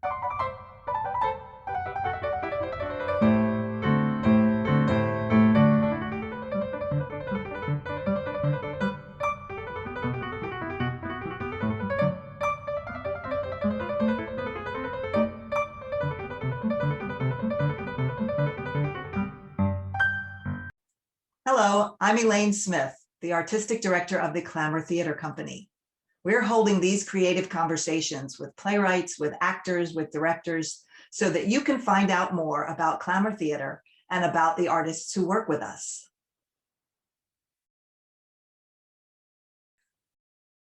Hello, I'm Elaine Smith, the Artistic Director of the Clamour Theatre Company. We're holding these creative conversations with playwrights, with actors, with directors, so that you can find out more about Clamour Theatre and about the artists who work with us.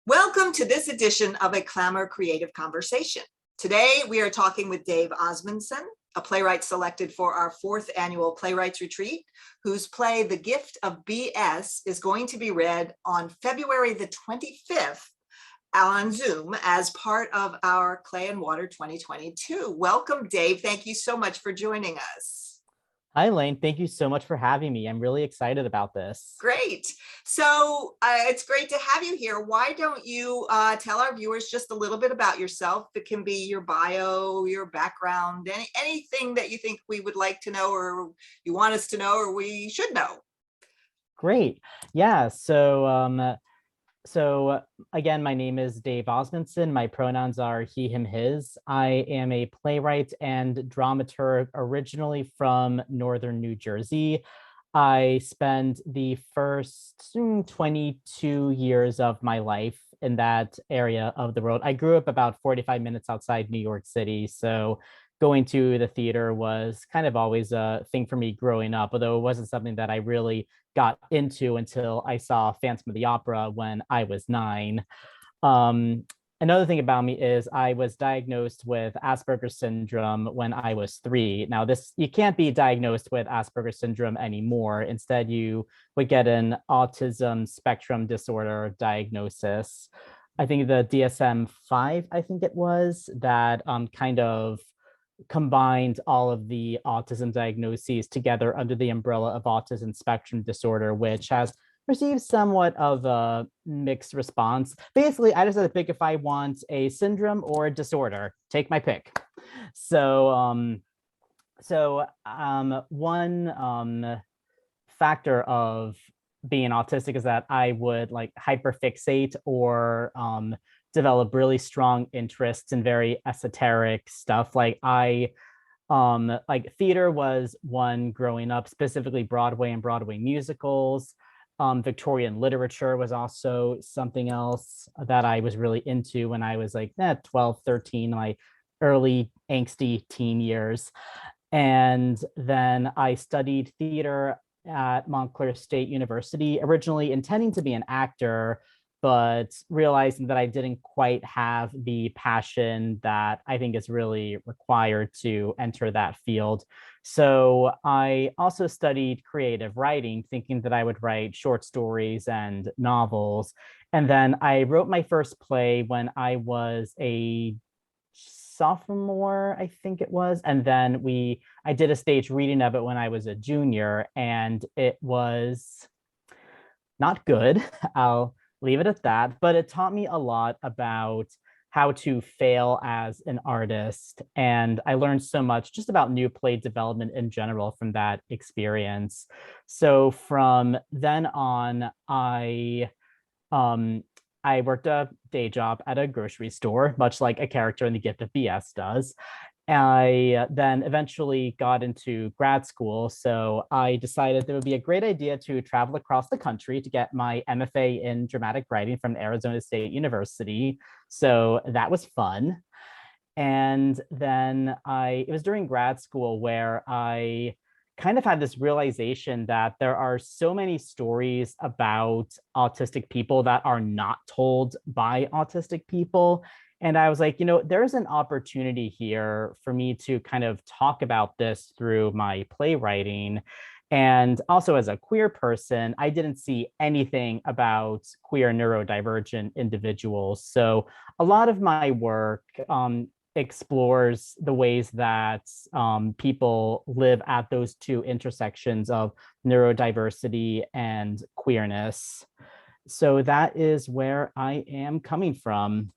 Welcome to this edition of a Clamour Creative Conversation. Today, we are talking with Dave Osmundsen, a playwright selected for our 4th Annual Playwrights Retreat, whose play, The Gift of BS, is going to be read on February the 25th on Zoom as part of our Clay and Water 2022. Welcome, Dave. Thank you so much for joining us. Hi, Elaine. Thank you so much for having me. I'm really excited about this. Great. So it's great to have you here. Why don't you tell our viewers just a little bit about yourself? It can be your bio, your background, anything that you think we would like to know or you want us to know or we should know. Great. Yeah. So again, my name is Dave Osmundsen. My pronouns are he, him, his. I am a playwright and dramaturg originally from Northern New Jersey. I spent the first 22 years of my life in that area of the world. I grew up about 45 minutes outside New York City. So going to the theater was kind of always a thing for me growing up, although it wasn't something that I really got into until I saw Phantom of the Opera when I was 9. Another thing about me is I was diagnosed with Asperger's syndrome when I was 3. Now, you can't be diagnosed with Asperger's syndrome anymore. Instead, you would get an autism spectrum disorder diagnosis. I think the DSM-5, I think it was, that kind of combined all of the autism diagnoses together under the umbrella of autism spectrum disorder, which has received somewhat of a mixed response. Basically, I just had to pick if I want a syndrome or a disorder. Take my pick. So, one factor of being autistic is that I would like hyperfixate or develop really strong interests in very esoteric stuff. Like theater was one growing up, specifically Broadway and Broadway musicals. Victorian literature was also something else that I was really into when I was like 12, 13, my early angsty teen years. And then I studied theater at Montclair State University, originally intending to be an actor, but realizing that I didn't quite have the passion that I think is really required to enter that field. So I also studied creative writing, thinking that I would write short stories and novels. And then I wrote my first play when I was a sophomore, I think it was. And then I did a stage reading of it when I was a junior, and it was not good. I'll leave it at that, but it taught me a lot about how to fail as an artist. And I learned so much just about new play development in general from that experience. So from then on, I worked a day job at a grocery store, much like a character in The Gift of BS does. I then eventually got into grad school, so I decided it would be a great idea to travel across the country to get my MFA in dramatic writing from Arizona State University. So that was fun. And then it was during grad school where I kind of had this realization that there are so many stories about autistic people that are not told by autistic people. And I was like, there's an opportunity here for me to kind of talk about this through my playwriting. And also as a queer person, I didn't see anything about queer neurodivergent individuals. So a lot of my work explores the ways that people live at those two intersections of neurodiversity and queerness. So that is where I am coming from.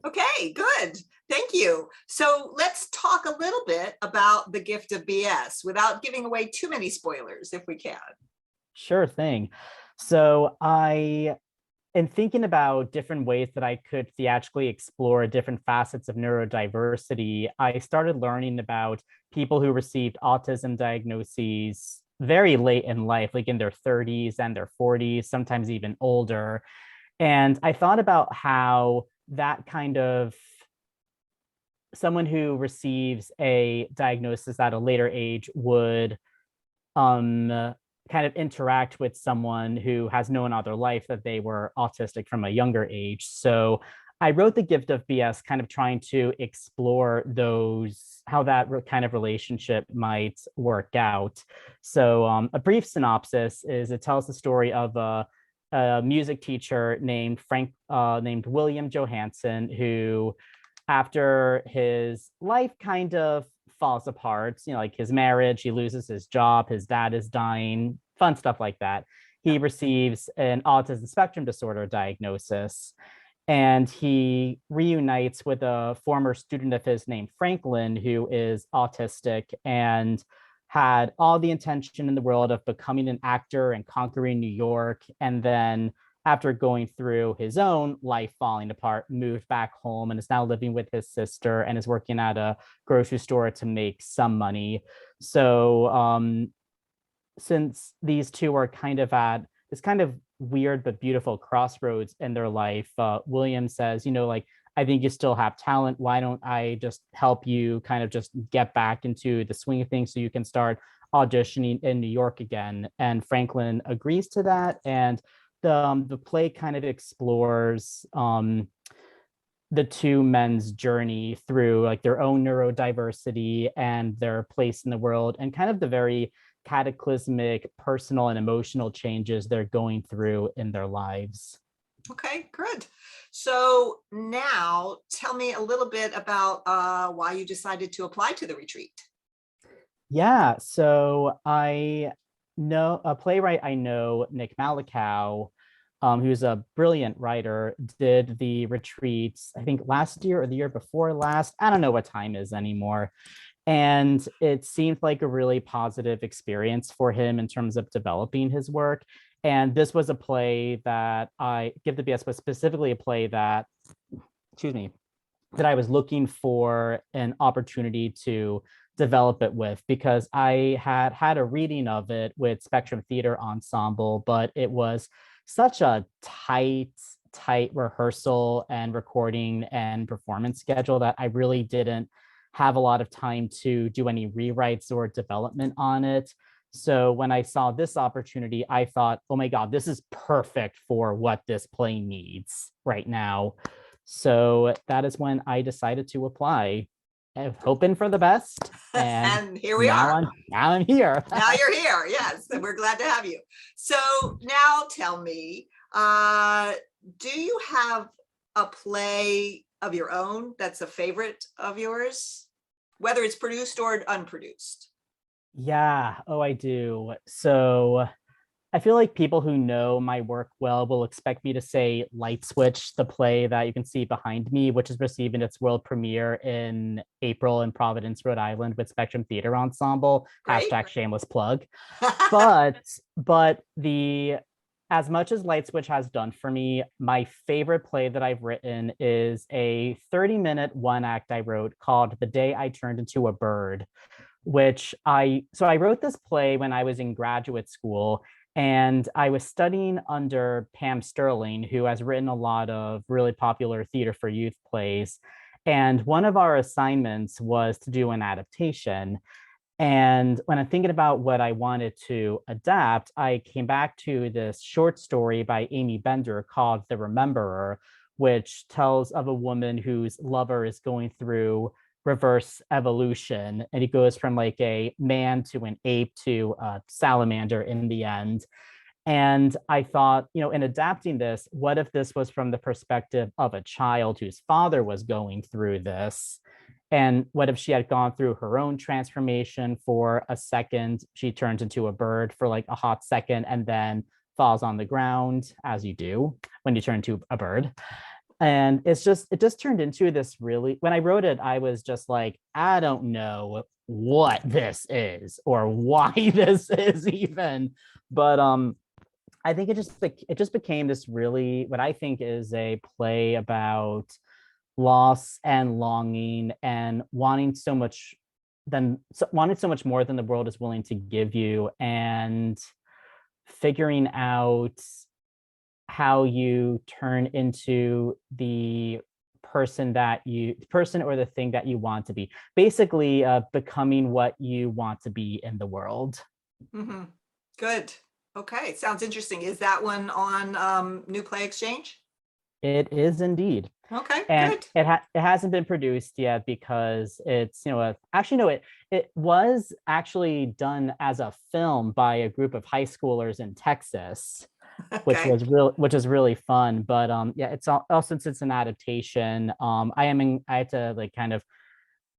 Okay, good. Thank you. So let's talk a little bit about the gift of BS without giving away too many spoilers, if we can. Sure thing. So in thinking about different ways that I could theatrically explore different facets of neurodiversity, I started learning about people who received autism diagnoses very late in life, like in their 30s and their 40s, sometimes even older. And I thought about how that kind of someone who receives a diagnosis at a later age would kind of interact with someone who has known all their life that they were autistic from a younger age. So I wrote The Gift of BS, kind of trying to explore how that kind of relationship might work out. So a brief synopsis is it tells the story of a music teacher named William Johansson, who after his life kind of falls apart, like his marriage, he loses his job, his dad is dying, fun stuff like that. He receives an autism spectrum disorder diagnosis, and he reunites with a former student of his named Franklin, who is autistic and had all the intention in the world of becoming an actor and conquering New York. And then after going through his own life falling apart, moved back home and is now living with his sister and is working at a grocery store to make some money. So since these two are kind of at this kind of weird but beautiful crossroads in their life, William says, I think you still have talent. Why don't I just help you kind of just get back into the swing of things so you can start auditioning in New York again? And Franklin agrees to that. And the play kind of explores the two men's journey through like their own neurodiversity and their place in the world, and kind of the very cataclysmic personal and emotional changes they're going through in their lives. Okay, good. So now tell me a little bit about why you decided to apply to the retreat. Yeah, so I know a playwright I know, Nick Malikow, who's a brilliant writer, did the retreats, I think last year or the year before last. I don't know what time is anymore. And it seemed like a really positive experience for him in terms of developing his work. And this was a play that Give the BS was specifically a play that, that I was looking for an opportunity to develop it with, because I had a reading of it with Spectrum Theater Ensemble, but it was such a tight rehearsal and recording and performance schedule that I really didn't have a lot of time to do any rewrites or development on it. So when I saw this opportunity, I thought, oh my God, this is perfect for what this play needs right now. So that is when I decided to apply, hoping for the best. And here we are. Now I'm here. Now you're here. Yes, and we're glad to have you. So now tell me, do you have a play of your own that's a favorite of yours, whether it's produced or unproduced? Yeah. Oh, I do. So I feel like people who know my work well will expect me to say Light Switch, the play that you can see behind me, which is receiving its world premiere in April in Providence, Rhode Island with Spectrum Theater Ensemble. Great. Hashtag shameless plug. But as much as Light Switch has done for me, my favorite play that I've written is a 30-minute one-act I wrote called The Day I Turned Into a Bird, I wrote this play when I was in graduate school, and I was studying under Pam Sterling, who has written a lot of really popular theater for youth plays. And one of our assignments was to do an adaptation. And when I'm thinking about what I wanted to adapt, I came back to this short story by Amy Bender called The Rememberer, which tells of a woman whose lover is going through reverse evolution, and he goes from like a man to an ape to a salamander in the end. And I thought, in adapting this, what if this was from the perspective of a child whose father was going through this? And what if she had gone through her own transformation for a second? She turns into a bird for like a hot second and then falls on the ground, as you do when you turn into a bird. And it just turned into this really, when I wrote it, I was just like, I don't know what this is or why this is even. But I think it just became this really, what I think is a play about loss and longing and wanting so much more than the world is willing to give you, and figuring out how you turn into the person or the thing that you want to be, basically becoming what you want to be in the world. Mhm. Good. Okay, sounds interesting. Is that one on New Play Exchange? It is indeed. Okay, And good. it hasn't been produced yet because it's, actually no, it was actually done as a film by a group of high schoolers in Texas, Okay. which is really fun. But yeah, it's all since it's an adaptation, I had to like kind of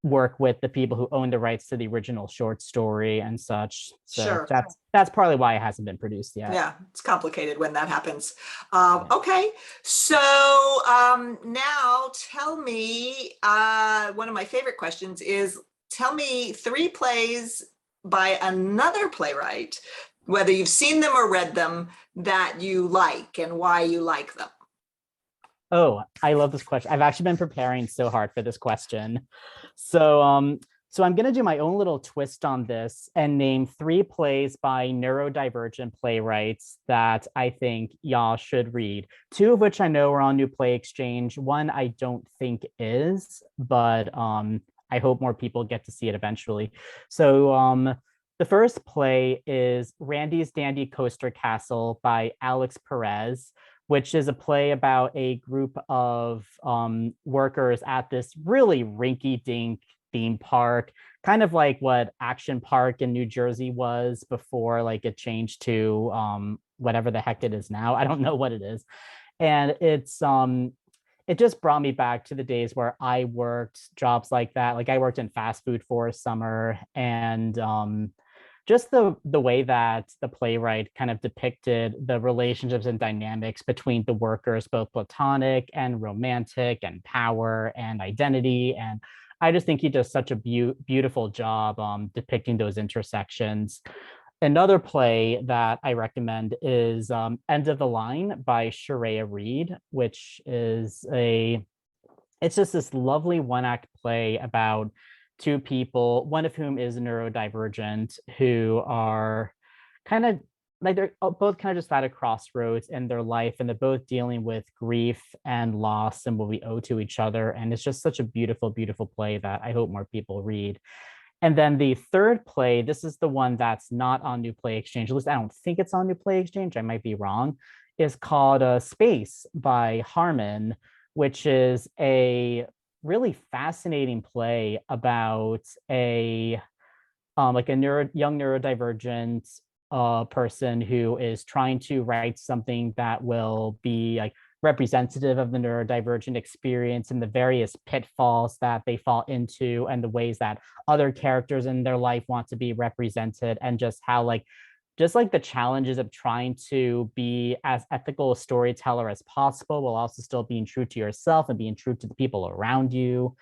work with the people who own the rights to the original short story and such. So Sure. that's partly why it hasn't been produced yet. Yeah, it's complicated when that happens. Yeah. Okay, so now tell me, one of my favorite questions is, tell me 3 plays by another playwright, whether you've seen them or read them, that you like and why you like them. Oh, I love this question. I've actually been preparing so hard for this question. So I'm gonna do my own little twist on this and name 3 plays by neurodivergent playwrights that I think y'all should read. 2 of which I know are on New Play Exchange. One I don't think is, but I hope more people get to see it eventually. So the first play is Randy's Dandy Coaster Castle by Alex Perez, which is a play about a group of workers at this really rinky-dink theme park, kind of like what Action Park in New Jersey was before like it changed to whatever the heck it is now. I don't know what it is. And it just brought me back to the days where I worked jobs like that. Like I worked in fast food for a summer, and just the way that the playwright kind of depicted the relationships and dynamics between the workers, both platonic and romantic, and power and identity. And I just think he does such a beautiful job depicting those intersections. Another play that I recommend is End of the Line by Sharia Reed, which is it's just this lovely one-act play about 2 people, one of whom is neurodivergent, who are kind of like, they're both kind of just at a crossroads in their life, and they're both dealing with grief and loss and what we owe to each other. And it's just such a beautiful, beautiful play that I hope more people read. And then the third play, this is the one that's not on New Play Exchange, at least I don't think it's on New Play Exchange, I might be wrong, is called Space by Harmon, which is a really fascinating play about a like a young neurodivergent person who is trying to write something that will be like representative of the neurodivergent experience and the various pitfalls that they fall into, and the ways that other characters in their life want to be represented, and just how just like the challenges of trying to be as ethical a storyteller as possible while also still being true to yourself and being true to the people around you.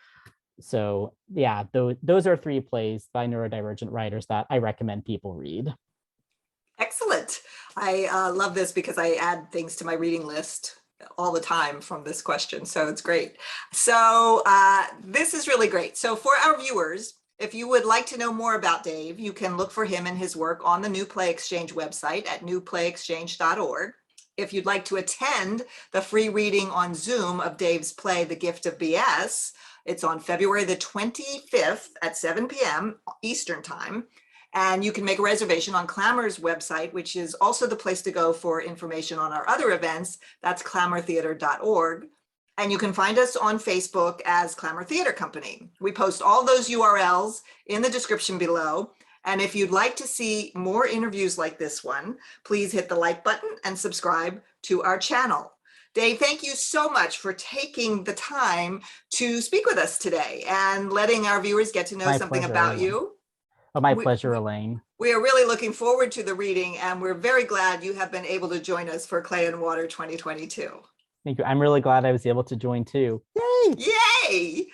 So yeah, those are 3 plays by neurodivergent writers that I recommend people read. Excellent. I love this because I add things to my reading list all the time from this question. So it's great. So this is really great. So for our viewers, if you would like to know more about Dave, you can look for him and his work on the New Play Exchange website at newplayexchange.org. If you'd like to attend the free reading on Zoom of Dave's play, The Gift of BS, it's on February the 25th at 7 p.m. Eastern Time. And you can make a reservation on Clamour's website, which is also the place to go for information on our other events. That's clamourtheatre.org. And you can find us on Facebook as Clamour Theatre Company. We post all those URLs in the description below. And if you'd like to see more interviews like this one, please hit the like button and subscribe to our channel. Dave, thank you so much for taking the time to speak with us today and letting our viewers get to know something about you. Oh, my pleasure, Elaine. We are really looking forward to the reading, and we're very glad you have been able to join us for Clay and Water 2022. Thank you. I'm really glad I was able to join too. Yay! Yay!